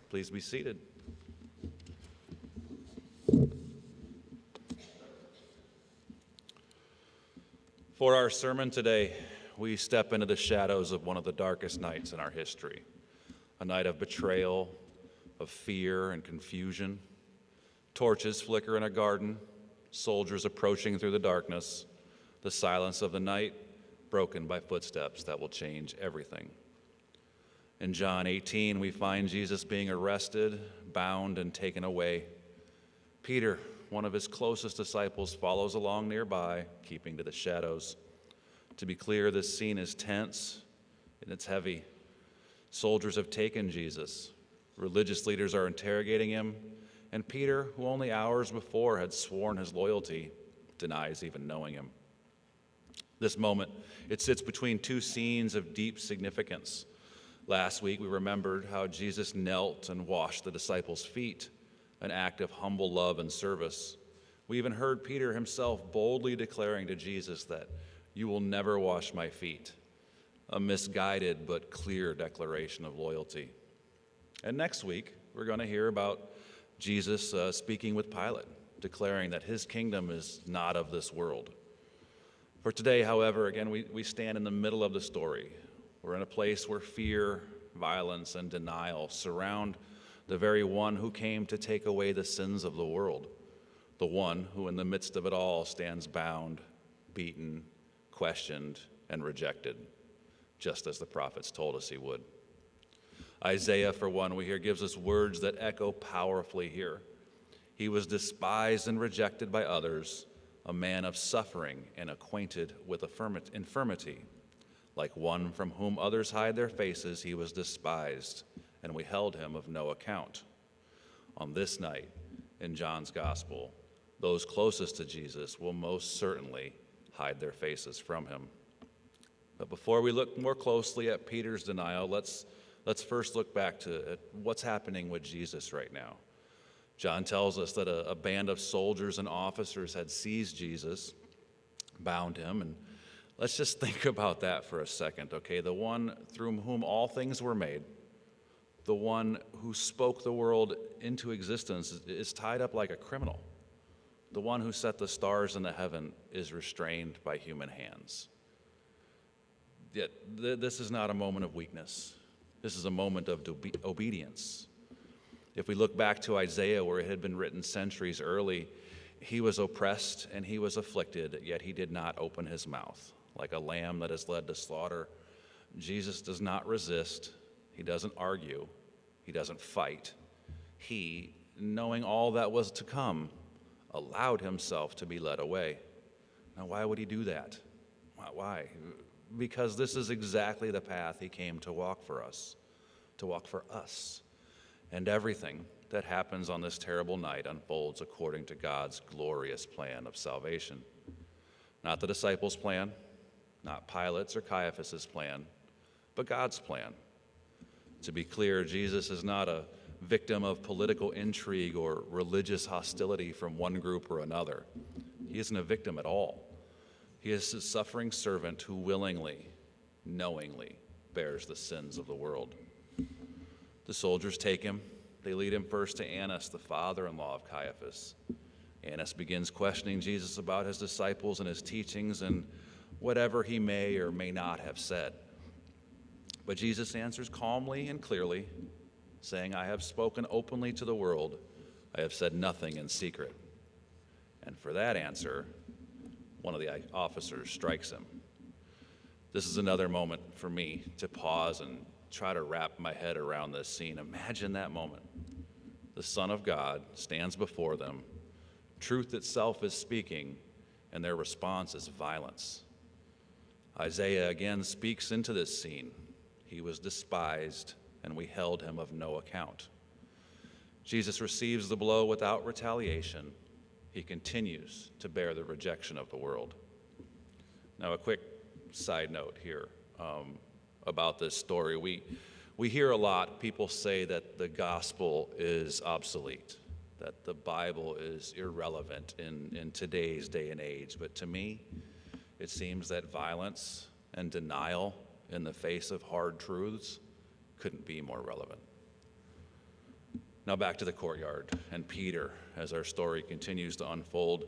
Please be seated. For our sermon today, we step into the shadows of one of the darkest nights in our history, a night of betrayal, of fear and confusion. Torches flicker in a garden, soldiers approaching through the darkness, the silence of the night broken by footsteps that will change everything. In John 18, we find Jesus being arrested, bound, and taken away. Peter, one of his closest disciples, follows along nearby, keeping to the shadows. To be clear, this scene is tense and it's heavy. Soldiers have taken Jesus. Religious leaders are interrogating him, and Peter, who only hours before had sworn his loyalty, denies even knowing him. This moment, it sits between two scenes of deep significance. Last week, we remembered how Jesus knelt and washed the disciples' feet, an act of humble love and service. We even heard Peter himself boldly declaring to Jesus that, "You will never wash my feet," a misguided but clear declaration of loyalty. And next week, we're going to hear about Jesus speaking with Pilate, declaring that his kingdom is not of this world. For today, however, again, we stand in the middle of the story. We're in a place where fear, violence, and denial surround the very one who came to take away the sins of the world, the one who in the midst of it all stands bound, beaten, questioned, and rejected, just as the prophets told us he would. Isaiah, for one, we hear gives us words that echo powerfully here. He was despised and rejected by others, a man of suffering and acquainted with infirmity. Like one from whom others hide their faces, he was despised, and we held him of no account. On this night, in John's Gospel, those closest to Jesus will most certainly hide their faces from him. But before we look more closely at Peter's denial, let's first look back to what's happening with Jesus right now. John tells us that a band of soldiers and officers had seized Jesus, bound him, and let's just think about that for a second, okay? The one through whom all things were made, the one who spoke the world into existence, is tied up like a criminal. The one who set the stars in the heaven is restrained by human hands. Yet this is not a moment of weakness. This is a moment of obedience. If we look back to Isaiah, where it had been written centuries early, he was oppressed and he was afflicted, yet he did not open his mouth. Like a lamb that is led to slaughter, Jesus does not resist, he doesn't argue, he doesn't fight. He, knowing all that was to come, allowed himself to be led away. Now, why would he do that? Why? Because this is exactly the path he came to walk for us. And everything that happens on this terrible night unfolds according to God's glorious plan of salvation. Not the disciples' plan, not Pilate's or Caiaphas' plan, but God's plan. To be clear, Jesus is not a victim of political intrigue or religious hostility from one group or another. He isn't a victim at all. He is a suffering servant who willingly, knowingly bears the sins of the world. The soldiers take him. They lead him first to Annas, the father-in-law of Caiaphas. Annas begins questioning Jesus about his disciples and his teachings and whatever he may or may not have said. But Jesus answers calmly and clearly, saying, "I have spoken openly to the world. I have said nothing in secret." And for that answer, one of the officers strikes him. This is another moment for me to pause and try to wrap my head around this scene. Imagine that moment. The Son of God stands before them. Truth itself is speaking, and their response is violence. Isaiah again speaks into this scene. He was despised, and we held him of no account. Jesus receives the blow without retaliation. He continues to bear the rejection of the world. Now, a quick side note here about this story. We hear a lot, people say that the gospel is obsolete, that the Bible is irrelevant in today's day and age. But to me, it seems that violence and denial in the face of hard truths couldn't be more relevant. Now back to the courtyard and Peter, as our story continues to unfold.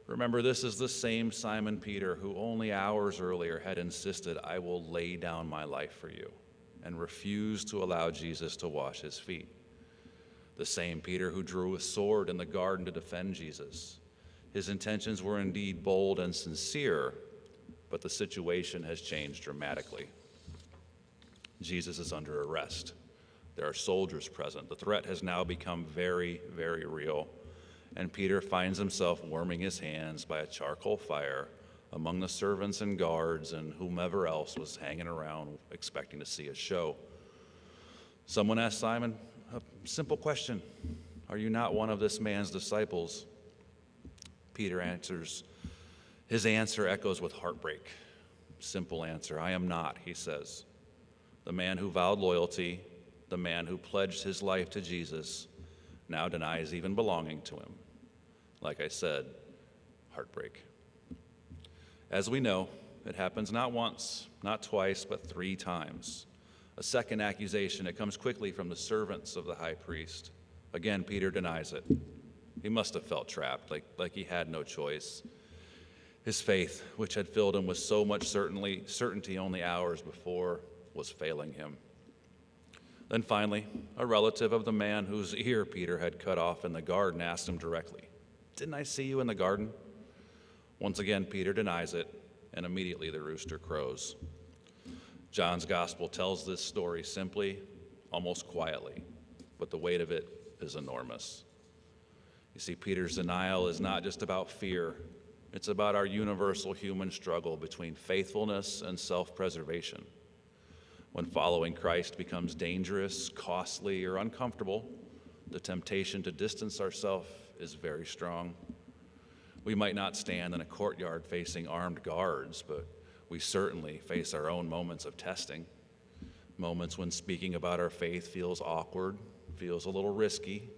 Remember, this is the same Simon Peter who only hours earlier had insisted, "I will lay down my life for you," and refused to allow Jesus to wash his feet. The same Peter who drew a sword in the garden to defend Jesus. His intentions were indeed bold and sincere, but the situation has changed dramatically. Jesus is under arrest. There are soldiers present. The threat has now become very, very real. And Peter finds himself warming his hands by a charcoal fire among the servants and guards and whomever else was hanging around expecting to see a show. Someone asked Simon a simple question: "Are you not one of this man's disciples?" Peter answers. His answer echoes with heartbreak. Simple answer: "I am not," he says. The man who vowed loyalty, the man who pledged his life to Jesus, now denies even belonging to him. Like I said, heartbreak. As we know, it happens not once, not twice, but 3 times. A second accusation, it comes quickly from the servants of the high priest. Again, Peter denies it. He must have felt trapped, like he had no choice. His faith, which had filled him with so much certainty only hours before, was failing him. Then finally, a relative of the man whose ear Peter had cut off in the garden asked him directly, "Didn't I see you in the garden?" Once again, Peter denies it, and immediately the rooster crows. John's gospel tells this story simply, almost quietly, but the weight of it is enormous. You see, Peter's denial is not just about fear. It's about our universal human struggle between faithfulness and self-preservation. When following Christ becomes dangerous, costly, or uncomfortable, the temptation to distance ourselves is very strong. We might not stand in a courtyard facing armed guards, but we certainly face our own moments of testing. Moments when speaking about our faith feels awkward, feels a little risky.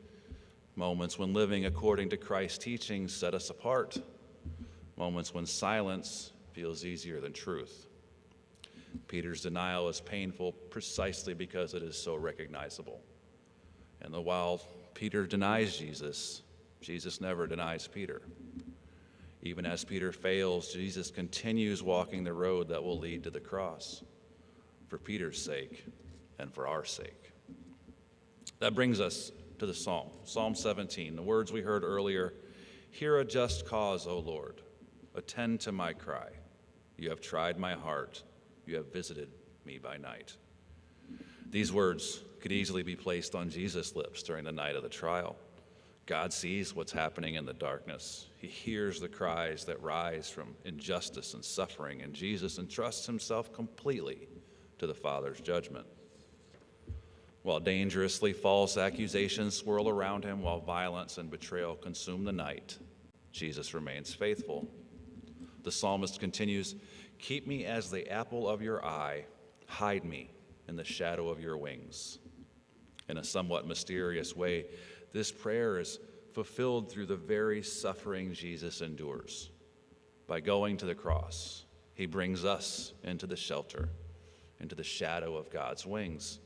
Moments when living according to Christ's teachings set us apart. Moments when silence feels easier than truth. Peter's denial is painful precisely because it is so recognizable. And while Peter denies Jesus, Jesus never denies Peter. Even as Peter fails, Jesus continues walking the road that will lead to the cross, for Peter's sake and for our sake. That brings us to the Psalm, Psalm 17, the words we heard earlier: "Hear a just cause, O Lord. Attend to my cry. You have tried my heart. You have visited me by night." These words could easily be placed on Jesus' lips during the night of the trial. God sees what's happening in the darkness. He hears the cries that rise from injustice and suffering, and Jesus entrusts himself completely to the Father's judgment. While dangerously false accusations swirl around him, while violence and betrayal consume the night, Jesus remains faithful. The psalmist continues, "Keep me as the apple of your eye, hide me in the shadow of your wings." In a somewhat mysterious way, this prayer is fulfilled through the very suffering Jesus endures. By going to the cross, he brings us into the shelter, into the shadow of God's wings.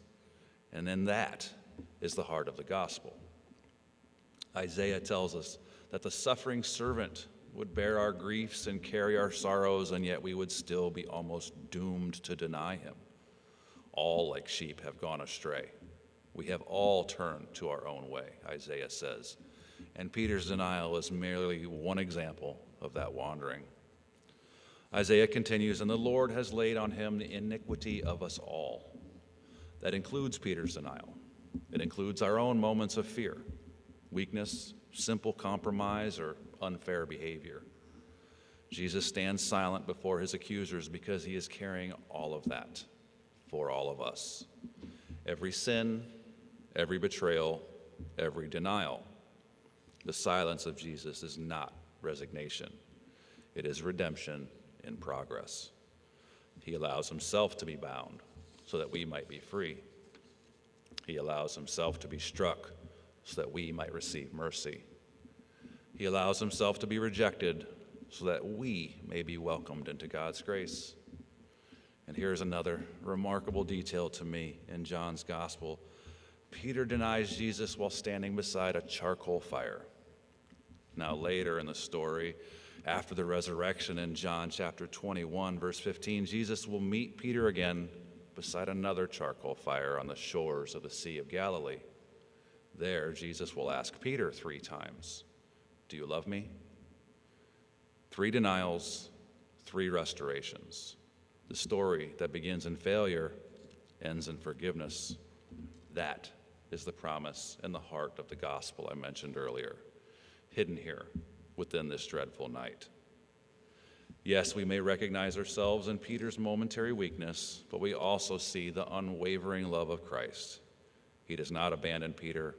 And then that is the heart of the gospel. Isaiah tells us that the suffering servant would bear our griefs and carry our sorrows, and yet we would still be almost doomed to deny him. All like sheep have gone astray. We have all turned to our own way, Isaiah says. And Peter's denial is merely one example of that wandering. Isaiah continues, "And the Lord has laid on him the iniquity of us all." That includes Peter's denial. It includes our own moments of fear, weakness, simple compromise, or unfair behavior. Jesus stands silent before his accusers because he is carrying all of that for all of us. Every sin, every betrayal, every denial. The silence of Jesus is not resignation. It is redemption in progress. He allows himself to be bound so that we might be free. He allows himself to be struck so that we might receive mercy. He allows himself to be rejected so that we may be welcomed into God's grace. And here's another remarkable detail to me in John's gospel. Peter denies Jesus while standing beside a charcoal fire. Now, later in the story, after the resurrection in John chapter 21, verse 15, Jesus will meet Peter again beside another charcoal fire on the shores of the Sea of Galilee. There, Jesus will ask Peter 3 times, "Do you love me?" 3 denials, 3 restorations. The story that begins in failure ends in forgiveness. That is the promise in the heart of the gospel I mentioned earlier, hidden here within this dreadful night. Yes, we may recognize ourselves in Peter's momentary weakness, but we also see the unwavering love of Christ. He does not abandon Peter,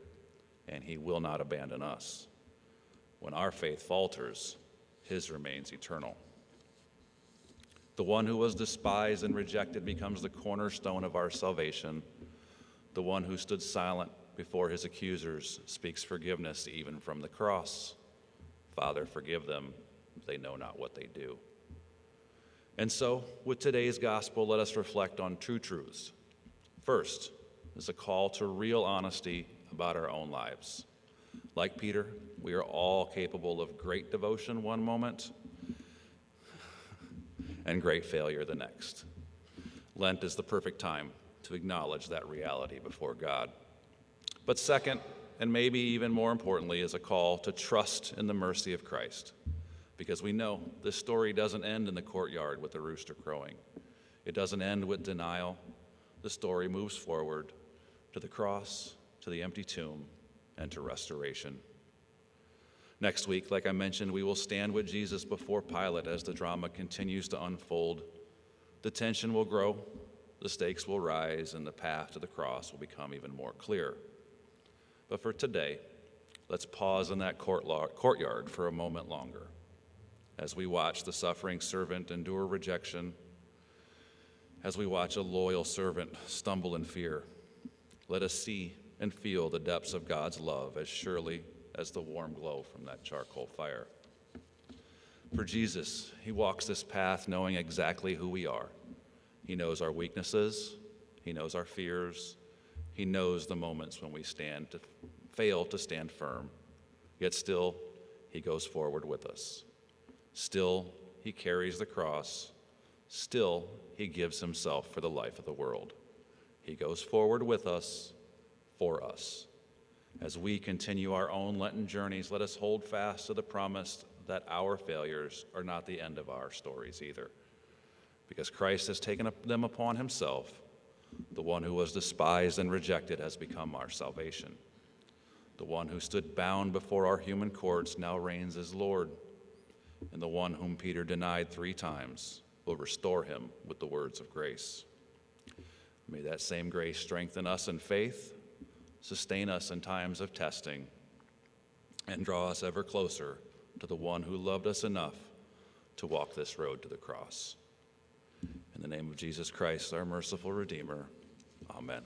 and he will not abandon us. When our faith falters, his remains eternal. The one who was despised and rejected becomes the cornerstone of our salvation. The one who stood silent before his accusers speaks forgiveness even from the cross. Father, forgive them. They know not what they do. And so, with today's gospel, let us reflect on 2 truths. First is a call to real honesty about our own lives. Like Peter, we are all capable of great devotion one moment and great failure the next. Lent is the perfect time to acknowledge that reality before God. But second, and maybe even more importantly, is a call to trust in the mercy of Christ. Because we know this story doesn't end in the courtyard with the rooster crowing. It doesn't end with denial. The story moves forward to the cross, to the empty tomb, and to restoration. Next week, like I mentioned, we will stand with Jesus before Pilate as the drama continues to unfold. The tension will grow, the stakes will rise, and the path to the cross will become even more clear. But for today, let's pause in that courtyard for a moment longer as we watch the suffering servant endure rejection, as we watch a loyal servant stumble in fear. Let us see and feel the depths of God's love as surely as the warm glow from that charcoal fire. For Jesus, he walks this path knowing exactly who we are. He knows our weaknesses, he knows our fears, he knows the moments when we fail to stand firm. Yet still, he goes forward with us. Still, he carries the cross. Still, he gives himself for the life of the world. He goes forward with us, for us. As we continue our own Lenten journeys, let us hold fast to the promise that our failures are not the end of our stories either. Because Christ has taken them upon himself, the one who was despised and rejected has become our salvation. The one who stood bound before our human courts now reigns as Lord, and the one whom Peter denied 3 times will restore him with the words of grace. May that same grace strengthen us in faith, sustain us in times of testing, and draw us ever closer to the one who loved us enough to walk this road to the cross. In the name of Jesus Christ, our merciful Redeemer, amen.